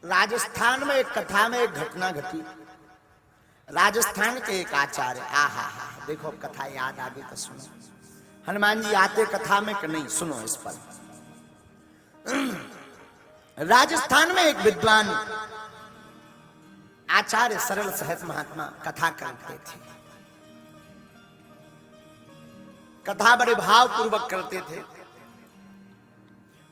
राजस्थान में एक कथा में एक घटना घटी। राजस्थान के एक आचार्य, आहा हा, देखो कथा याद आ गई तो सुनो। हनुमान जी आते कथा में कि नहीं, सुनो इस पर। राजस्थान में एक विद्वान आचार्य सरल सहज महात्मा कथा करते थे। कथा बड़े भाव पूर्वक करते थे।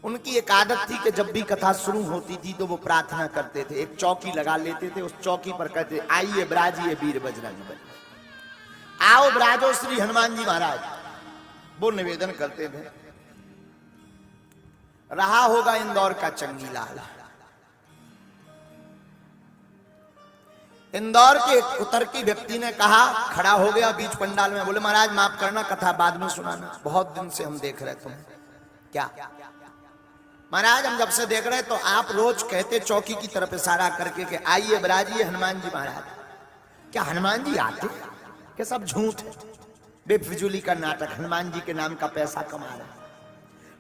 उनकी एक आदत थी कि जब भी कथा शुरू होती थी तो वो प्रार्थना करते थे। एक चौकी लगा लेते थे, उस चौकी पर कहते, आइए ब्राजिए वीर बजरंग बली, आओ ब्राजो श्री हनुमान जी महाराज। वो निवेदन करते थे। रहा होगा इंदौर का चंगीलाल। इंदौर के एक उतरकी व्यक्ति ने कहा, खड़ा हो गया बीच पंडाल में, बोले महाराज माफ करना, कथा बाद में सुनाना, बहुत दिन से हम देख रहे तुम्हें। क्या महाराज, हम जब से देख रहे तो आप रोज कहते चौकी की तरफ इशारा करके कि आइए ब्राजिए हनुमान जी महाराज। क्या हनुमान जी आते? क्या सब झूठ है, बेफिजूली का नाटक। हनुमान जी के नाम का पैसा कमा रहे,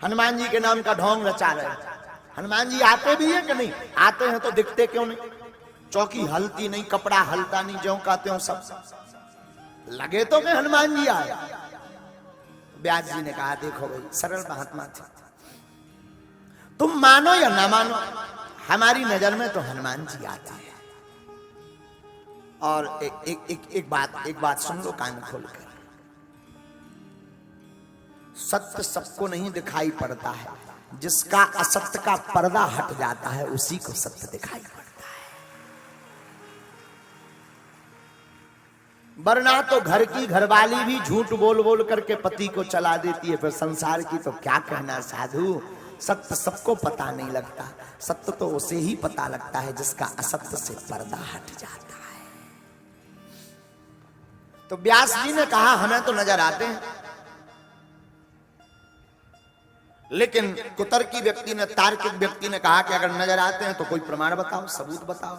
हनुमान जी के नाम का ढोंग रचा रहे। हनुमान जी आते भी है कि नहीं? आते हैं तो दिखते क्यों नहीं? चौकी हलती नहीं, कपड़ा हलता नहीं, ज्यों का त्यों सब लगे तो कि हनुमान जी आए। व्यास जी ने कहा, देखो भाई सरल महात्मा थे, तुम मानो या ना मानो, हमारी नजर में तो हनुमान जी आते हैं। और एक बात सुन लो कान खोलकर। सत्य सबको नहीं दिखाई पड़ता है, जिसका असत्य का पर्दा हट जाता है उसी को सत्य दिखाई पड़ता है। वरना तो घर की घरवाली भी झूठ बोल बोल करके पति को चला देती है, फिर संसार की तो क्या कहना साधु। सत्य सबको पता नहीं लगता, सत्य तो उसे ही पता लगता है जिसका असत्य से पर्दा हट जाता है। तो व्यास जी ने कहा, हमें तो नजर आते हैं, लेकिन कुतर्की व्यक्ति ने, तार्किक व्यक्ति ने कहा कि अगर नजर आते हैं तो कोई प्रमाण बताओ, सबूत बताओ।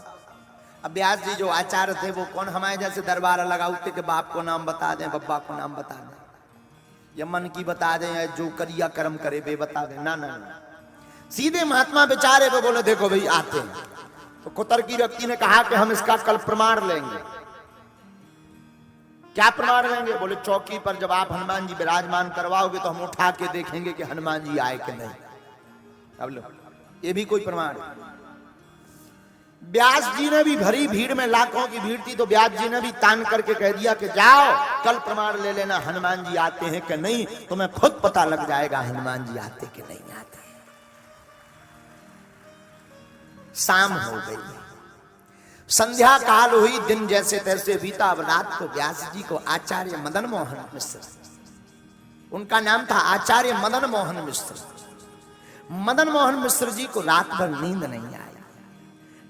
अब व्यास जी जो आचार्य थे वो कौन हमारे जैसे दरबार लगाते कि बाप को नाम बता दें, बब्बा को नाम बता दें, या मन की बता दें, या जो करिया कर्म करे वे बता दें। ना ना ना, सीधे महात्मा बेचारे पे बोले, देखो भाई आते हैं। तो कुतर्की व्यक्ति ने कहा कि हम इसका कल प्रमाण लेंगे। क्या प्रमाण लेंगे? बोले चौकी पर जब आप हनुमान जी विराजमान करवाओगे तो हम उठा के देखेंगे कि हनुमान जी आए कि नहीं। अब लो, ये भी कोई प्रमाण है? व्यास जी ने भी, भरी भीड़ में लाखों की भीड़ थी, तो व्यास जी ने भी तान करके कह दिया कि जाओ कल प्रमाण ले लेना, हनुमान जी आते हैं कि नहीं, तुम्हें खुद पता लग जाएगा हनुमान जी आते कि नहीं आते। शाम हो गई, संध्या काल हुई, दिन जैसे तैसे बीता। अब रात को व्यास जी को आचार्य मदन मोहन मिश्र, उनका नाम था आचार्य मदन मोहन मिश्र, मदन मोहन मिश्र जी को रात भर नींद नहीं आई।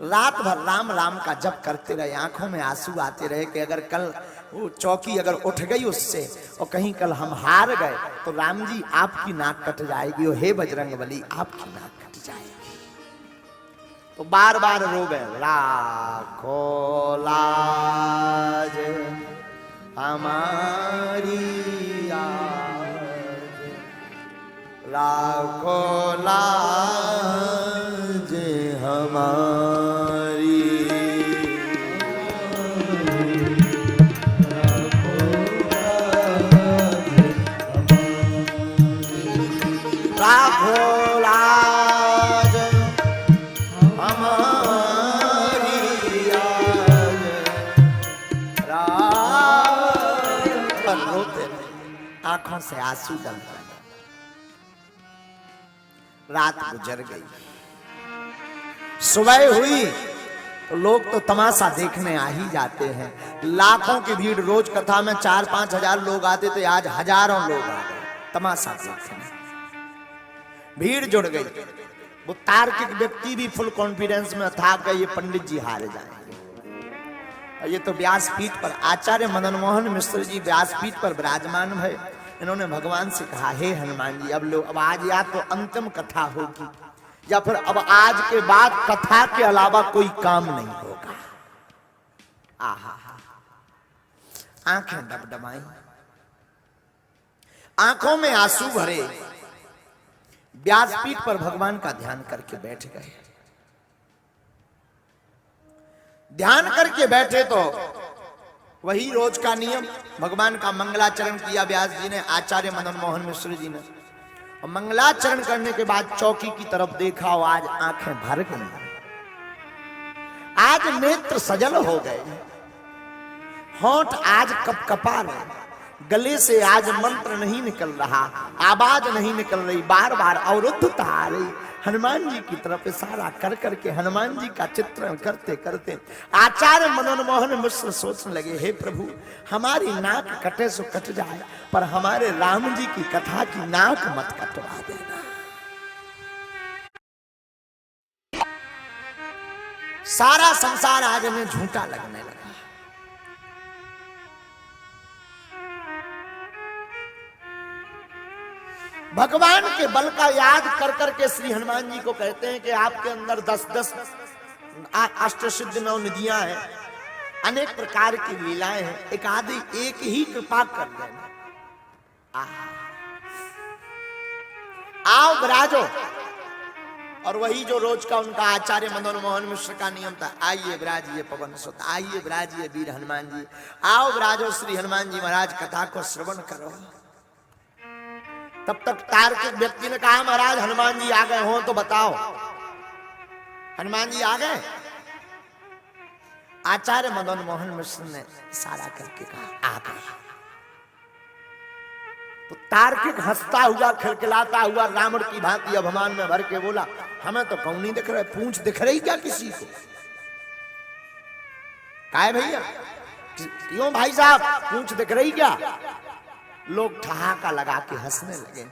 रात भर राम राम का जप करते रहे, आंखों में आंसू आते रहे कि अगर कल वो चौकी अगर उठ गई उससे और कहीं कल हम हार गए तो राम जी आपकी नाक कट जाएगी, और हे बजरंग बली आपकी नाक कट जाएगी। तो बार बार रो गए, राखो लाज हमारी आज, राखो लाज हमारी, राखो लाज हमारी आज, पर रोते आंखों से आंसू डलते। रात गुजर गई, सुबह हुई तो लोग तो तमाशा देखने आ ही जाते हैं। लाखों की भीड़, रोज कथा में 4-5 हजार लोग आते थे, आज हजारों लोग आ गए तमाशा देखने। भीड़ जुड़ गई। वो तार्किक व्यक्ति भी फुल कॉन्फिडेंस में था कि ये पंडित जी हारे जाएंगे। और ये तो व्यासपीठ पर आचार्य मदन मोहन मिश्र जी व्यासपीठ पर विराजमान है। इन्होंने भगवान से कहा, हे हनुमान जी, अब लो, अब आज या तो अंतिम कथा होगी या फिर अब आज के बाद कथा के अलावा कोई काम नहीं होगा। आहा, आंखें डबडबाई, आंखों में आंसू भरे, व्यासपीठ पर भगवान का ध्यान करके बैठ गए। ध्यान करके बैठे तो वही रोज का नियम, भगवान का मंगलाचरण किया व्यास जी ने, आचार्य मदन मोहन मिश्र जी ने। और मंगलाचरण करने के बाद चौकी की तरफ देखा और आज आंखें भर गई, आज नेत्र सजल हो गए, होंठ आज कपकपा रहे, गले से आज मंत्र नहीं निकल रहा, आवाज नहीं निकल रही, बार बार अवरुद्धता आ रही। हनुमान जी की तरफ इशारा कर करके हनुमान जी का चित्रण करते करते आचार्य मदन मोहन मिश्र सोचने लगे, हे प्रभु हमारी नाक कटे सो कट जाए, पर हमारे राम जी की कथा की नाक मत कटवा देना। सारा संसार आज में झूठा लगने लगा। भगवान के बल का याद कर करके श्री हनुमान जी को कहते हैं कि आपके अंदर 10-10 अष्टसिद्ध 9 निधियां हैं, अनेक प्रकार की लीलाएं हैं, एक आदि एक ही कृपा कर देना, आओ विराजो। और वही जो रोज का उनका आचार्य मदन मोहन मिश्र का नियम था, आइए विराजिए पवन सुत, आइए विराजिए वीर हनुमान जी, आओ विराजो श्री हनुमान जी महाराज, कथा को श्रवण करो। तब तक तार्किक व्यक्ति ने कहा, महाराज हनुमान जी आ गए हो तो बताओ। हनुमान जी आ गए? आचार्य मदन मोहन मिश्र ने इशारा करके कहा, आ गए। तो तार्किक हंसता हुआ खिलखिलाता हुआ रावण की भांति अभिमान में भर के बोला, हमें तो कौन नहीं दिख रहा, पूंछ दिख रही क्या किसी को? काय भैया, क्यों भाई साहब पूंछ दिख रही क्या? लोग ठहाका लगा के हंसने लगे।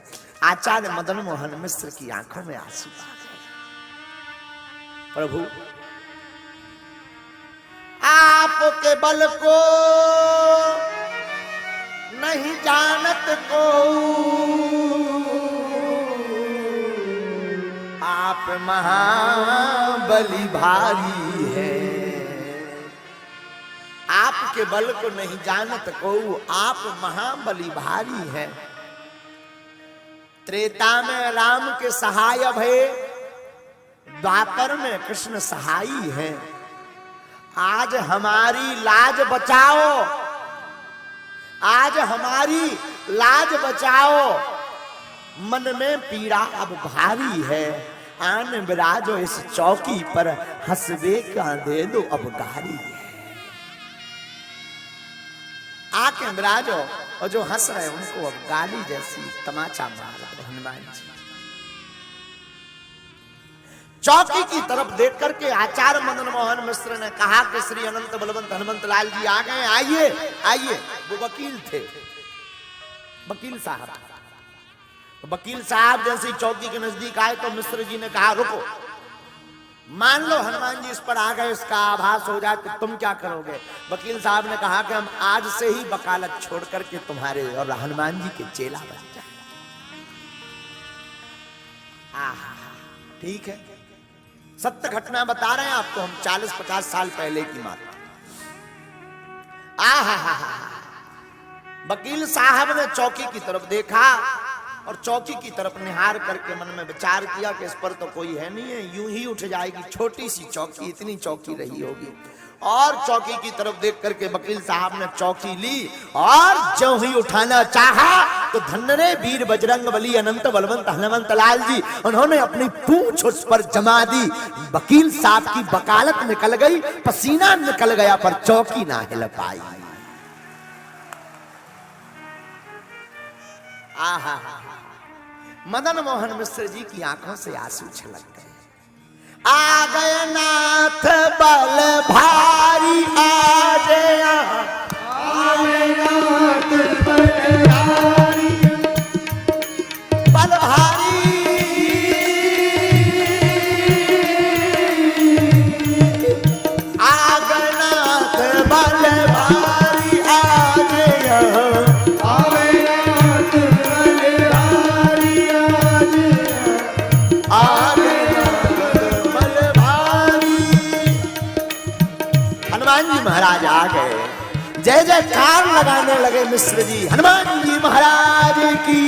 आचार्य मदन मोहन मिश्र की आंखों में आंसू आ गए। प्रभु आपके बल को नहीं जानत को, आप महाबली भारी है। आपके बल को नहीं जानत को, आप महाबली भारी है। त्रेता में राम के सहाय भये, द्वापर में कृष्ण सहाई है। आज हमारी लाज बचाओ, आज हमारी लाज बचाओ, मन में पीड़ा अब भारी है। आन विराजो इस चौकी पर, हंसबे का दे दो अब गारी है। आके विराजो, और जो हंस रहे उनको अब गाली जैसी तमाचा मारा हनुमान जी। चौकी की तरफ देख करके आचार्य मदन मोहन मिश्र ने कहा कि श्री अनंत बलवंत हनुमंत लाल जी आ गए, आइए आइए। वो वकील थे, वकील साहब। तो वकील साहब जैसे चौकी के नजदीक आए तो मिश्र जी ने कहा, रुको, मान लो हनुमान जी इस पर आ गए, इसका आभास हो जाए तो तुम क्या करोगे? वकील साहब ने कहा कि हम आज से ही वकालत छोड़ करके तुम्हारे और हनुमान जी के चेला बन जाए। आहा, ठीक है, सत्य घटना बता रहे हैं आपको हम, 40-50 साल पहले की बात। आहा, वकील साहब ने चौकी की तरफ देखा और चौकी की तरफ निहार करके मन में विचार किया कि इस पर तो कोई है नहीं है, यूं ही उठ जाएगी, छोटी सी चौकी, इतनी चौकी रही होगी। और चौकी की तरफ देख करके वकील साहब ने चौकी ली और जो ही उठाना चाहा तो धन्य वीर बजरंग बली अनंत बलवंत हनुमंत लाल जी, उन्होंने अपनी पूंछ उस पर जमा दी। वकील साहब की वकालत निकल गई, पसीना निकल गया, पर चौकी ना हिल पाई। आहा, मदन मोहन मिश्र जी की आंखों से आंसू छलक गए। आ गए नाथ बल भारी, आ गया नाथ बल भारी, बल भारी आ गए नाथ बल भारी, आ गया महाराज आ गए। जय जयकार लगाने लगे मिश्र जी, हनुमान जी महाराज की।